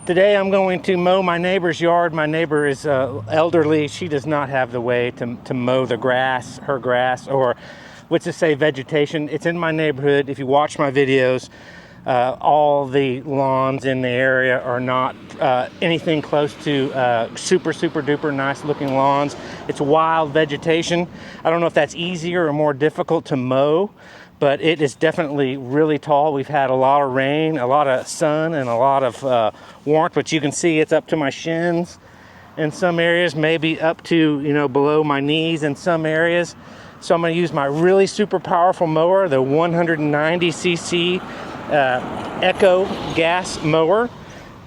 Today I'm going to mow my neighbor's yard. My neighbor is elderly. She does not have the way to mow the grass, her grass, or what's to say vegetation. It's in my neighborhood. If you watch my videos, all the lawns in the area are not anything close to super duper nice looking lawns. It's wild vegetation. I don't know if that's easier or more difficult to mow, but it is definitely really tall. We've had a lot of rain, a lot of sun, and a lot of warmth, but you can see it's up to my shins in some areas, maybe up to, below my knees in some areas. So I'm going to use my really super powerful mower, the 190cc Echo gas mower.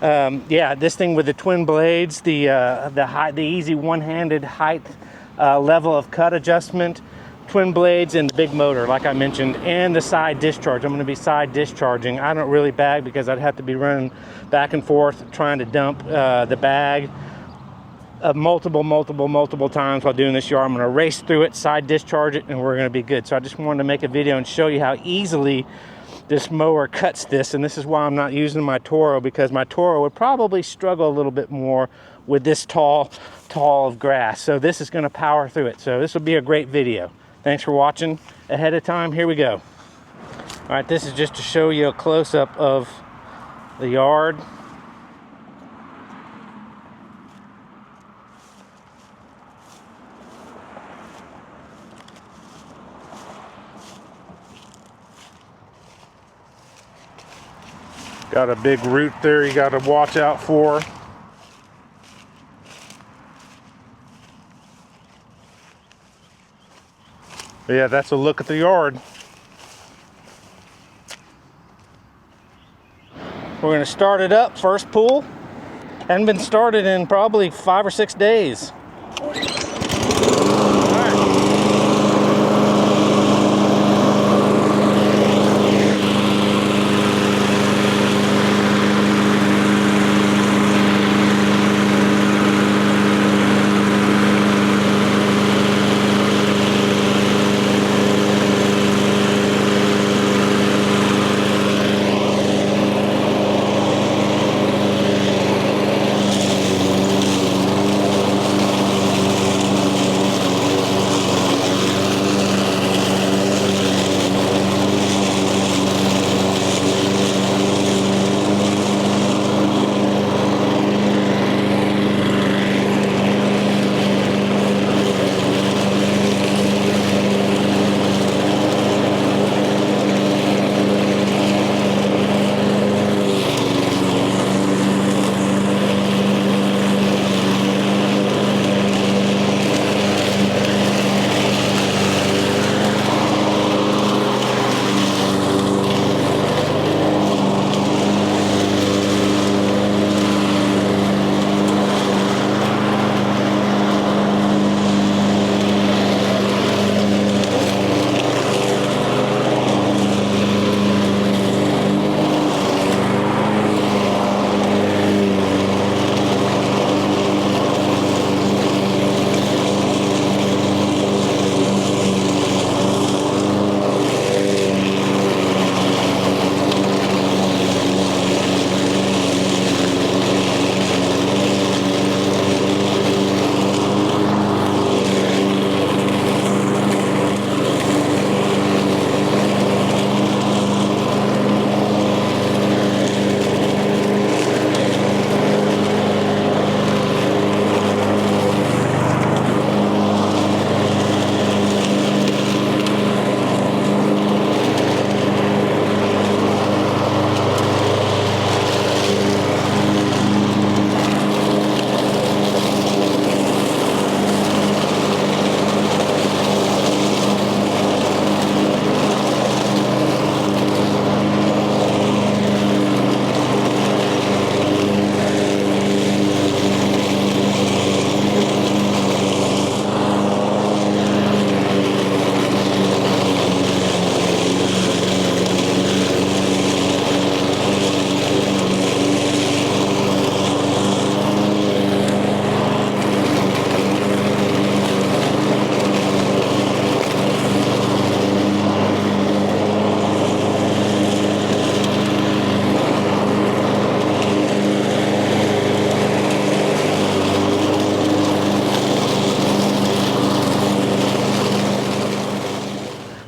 This thing with the twin blades, the easy one-handed height level of cut adjustment, twin blades, and the big motor, like I mentioned, and the side discharge. I'm going to be side discharging. I don't really bag because I'd have to be running back and forth trying to dump the bag multiple times while doing this yard. I'm going to race through it, side discharge it, and we're going to be good. So I just wanted to make a video and show you how easily this mower cuts this, and this is why I'm not using my Toro, because my Toro would probably struggle a little bit more with this tall of grass. So this is going to power through it. So this will be a great video. Thanks for watching ahead of time. Here we go. All right, this is just to show you a close-up of the yard. Got a big root there you got to watch out for. But yeah, that's a look at the yard. We're going to start it up, first pull. Hadn't been started in probably 5 or 6 days.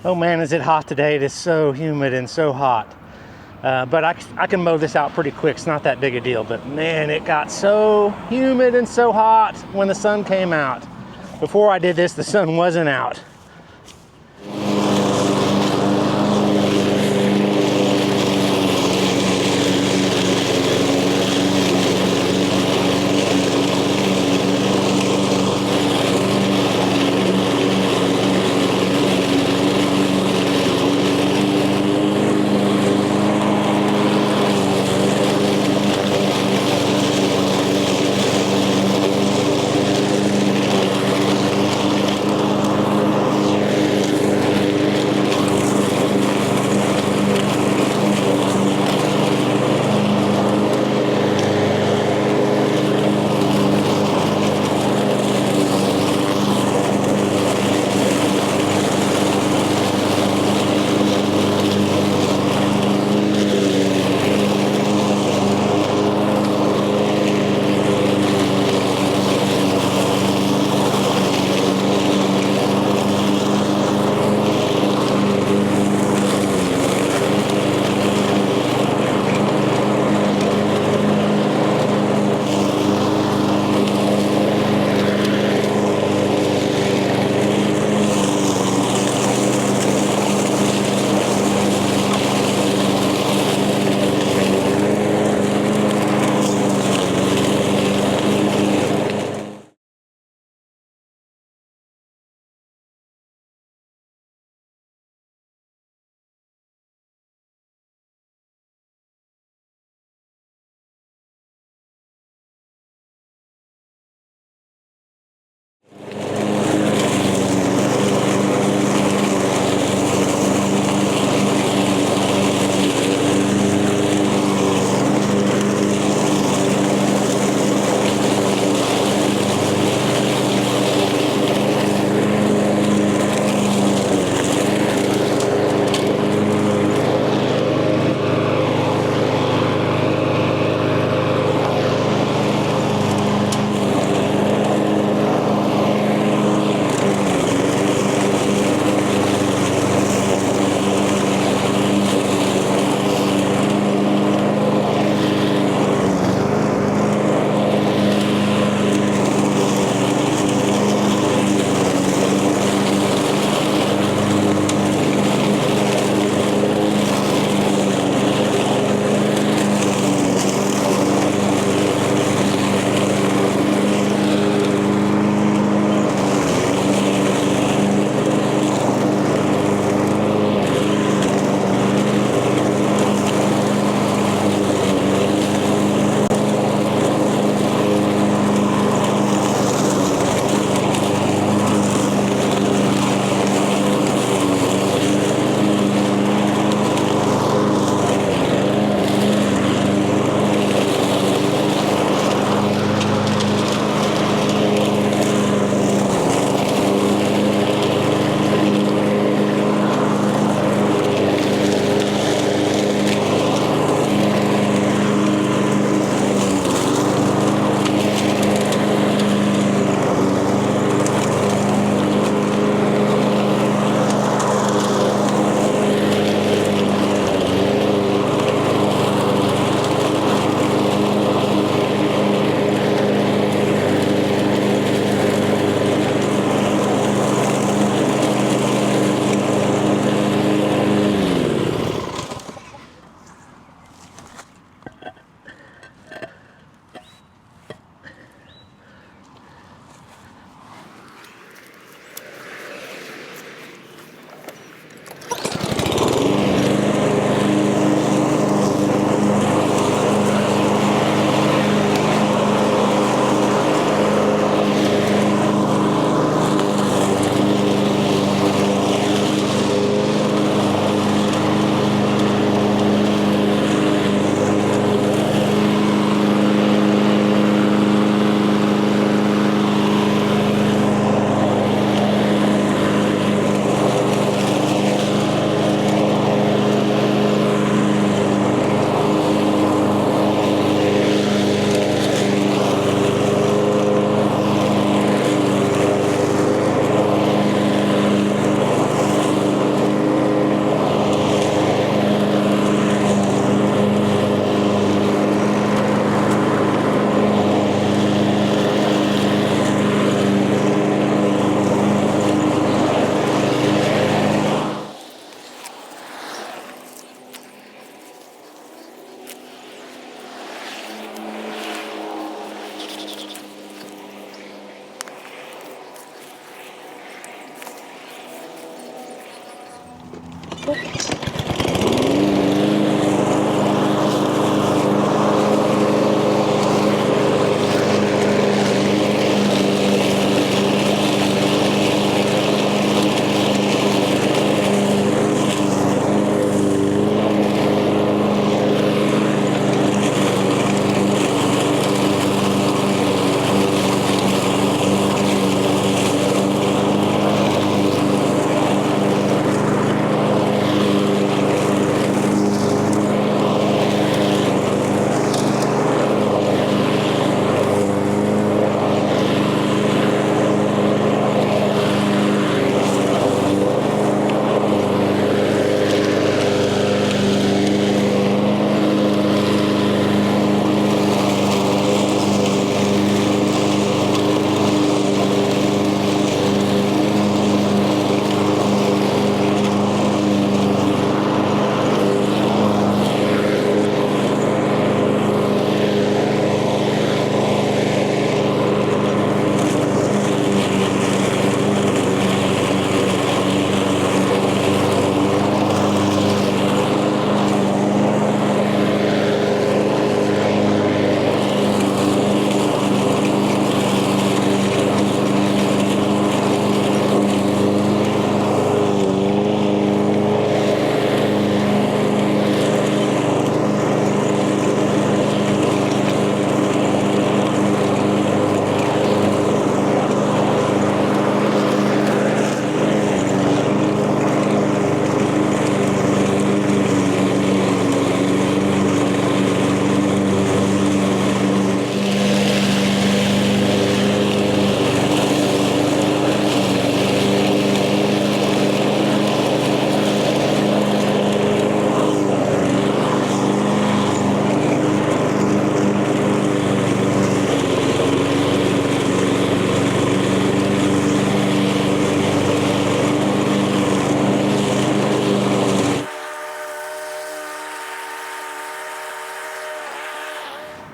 Oh man, is it hot today. It is so humid and so hot. But I can mow this out pretty quick. It's not that big a deal. But man, it got so humid and so hot when the sun came out. Before I did this, the sun wasn't out.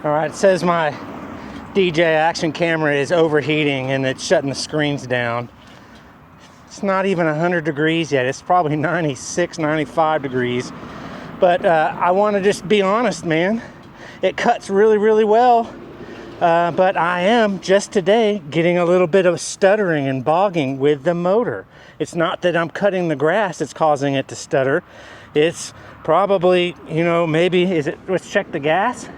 All right, it says my DJ action camera is overheating and it's shutting the screens down. It's not even 100 degrees yet. It's probably 96, 95 degrees. But I want to just be honest, man. It cuts really, really well. But I am just today getting a little bit of stuttering and bogging with the motor. It's not that I'm cutting the grass that's causing it to stutter. It's probably, maybe, let's check the gas.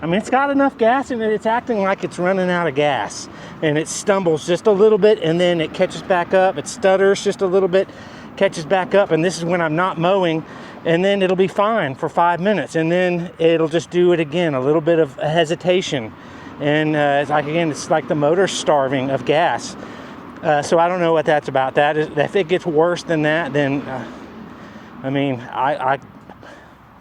I mean, it's got enough gas in it. It's acting like it's running out of gas. And it stumbles just a little bit and then it catches back up. It stutters just a little bit, catches back up. And this is when I'm not mowing. And then it'll be fine for 5 minutes. And then it'll just do it again, a little bit of hesitation. And it's like the motor's starving of gas. So I don't know what that's about. If it gets worse than that, then, I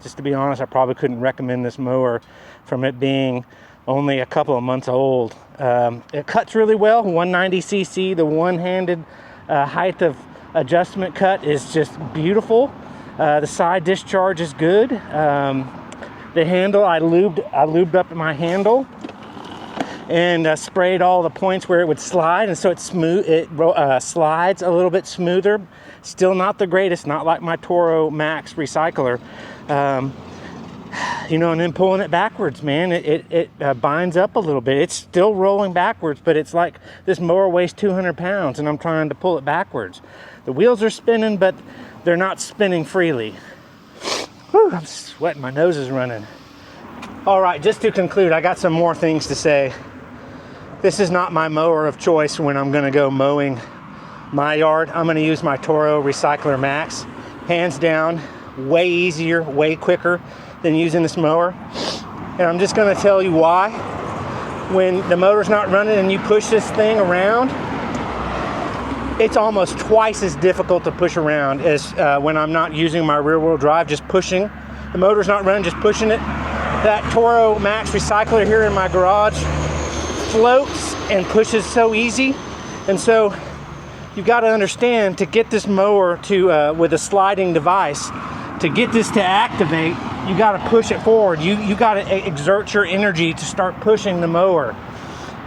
just to be honest, I probably couldn't recommend this mower from it being only a couple of months old. It cuts really well, 190cc. The one-handed height of adjustment cut is just beautiful. The side discharge is good. The handle, I lubed up my handle and sprayed all the points where it would slide, and so it's smooth. It slides a little bit smoother. Still not the greatest, not like my Toro Max recycler. And then pulling it backwards, man, it binds up a little bit. It's still rolling backwards, but it's like this mower weighs 200 pounds and I'm trying to pull it backwards. The wheels are spinning, but they're not spinning freely. Whew, I'm sweating, my nose is running. All right, just to conclude, I got some more things to say. This is not my mower of choice when I'm gonna go mowing my yard. I'm gonna use my Toro Recycler Max. Hands down, way easier, way quicker than using this mower. And I'm just gonna tell you why. When the motor's not running and you push this thing around, it's almost twice as difficult to push around as when I'm not using my rear wheel drive, just pushing. The motor's not running, just pushing it. That Toro Max Recycler here in my garage floats and pushes so easy. And so you've got to understand, to get this mower to, with a sliding device, to get this to activate, you got to push it forward. You got to exert your energy to start pushing the mower.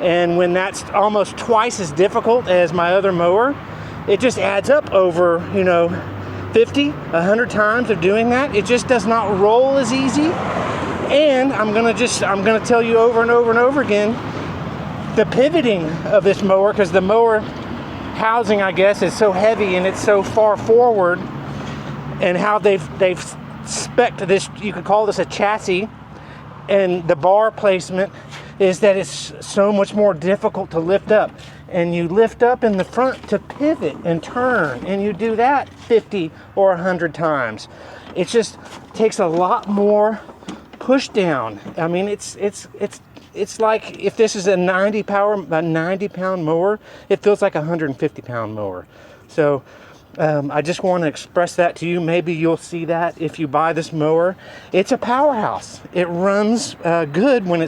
And when that's almost twice as difficult as my other mower, it just adds up over, 50, 100 times of doing that, it just does not roll as easy. And I'm gonna tell you over and over and over again, the pivoting of this mower, because the mower housing, I guess, is so heavy and it's so far forward, and how they've spec'd this, you could call this a chassis, and the bar placement is that it's so much more difficult to lift up. And you lift up in the front to pivot and turn, and you do that 50 or 100 times. It just takes a lot more push down. I mean, it's like if this is a 90 pound mower, it feels like a 150 pound mower. So I just want to express that to you. Maybe you'll see that if you buy this mower. It's a powerhouse. It runs good when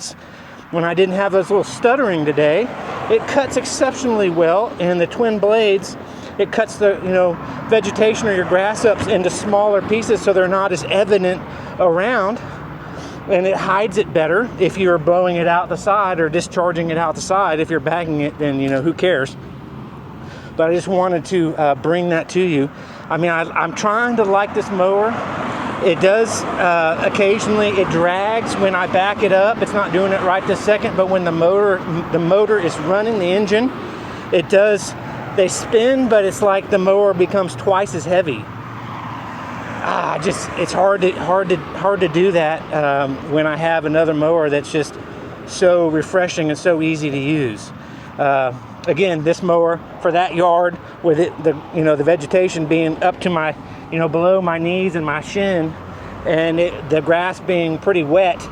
I didn't have those little stuttering today. It cuts exceptionally well, and the twin blades, it cuts the vegetation or your grass ups into smaller pieces so they're not as evident around, and it hides it better if you're blowing it out the side or discharging it out the side. If you're bagging it, then who cares? But I just wanted to bring that to you. I mean, I'm trying to like this mower. It does occasionally, it drags when I back it up. It's not doing it right this second, but when the motor is running, the engine, it does, they spin, but it's like the mower becomes twice as heavy. It's hard to do that when I have another mower that's just so refreshing and so easy to use. Again, this mower for that yard, with the vegetation being up to my below my knees and my shin, and the grass being pretty wet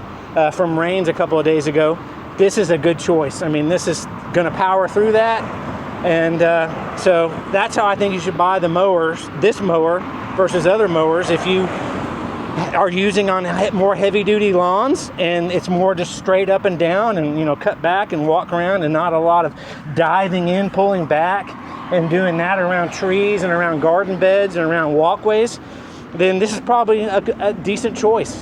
from rains a couple of days ago, this is a good choice. I mean, this is going to power through that, and so that's how I think you should buy the mowers. This mower versus other mowers, if you are using on more heavy-duty lawns and it's more just straight up and down and cut back and walk around, and not a lot of diving in, pulling back, and doing that around trees and around garden beds and around walkways, then this is probably a decent choice.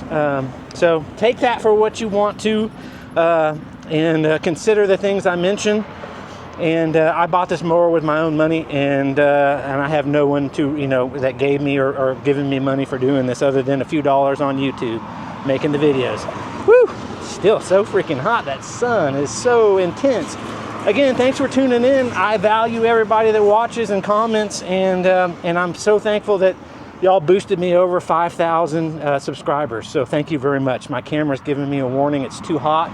So take that for what you want to, and consider the things I mentioned. And I bought this mower with my own money, and I have no one to that gave me or given me money for doing this, other than a few dollars on YouTube making the videos. Woo! Still so freaking hot. That sun is so intense. Again, thanks for tuning in. I value everybody that watches and comments, and I'm so thankful that y'all boosted me over 5,000 subscribers. So thank you very much. My camera's giving me a warning. It's too hot,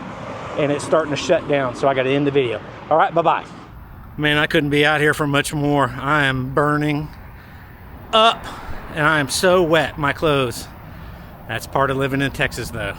and it's starting to shut down, so I got to end the video. All right, bye-bye. Man, I couldn't be out here for much more. I am burning up, and I am so wet, my clothes. That's part of living in Texas, though.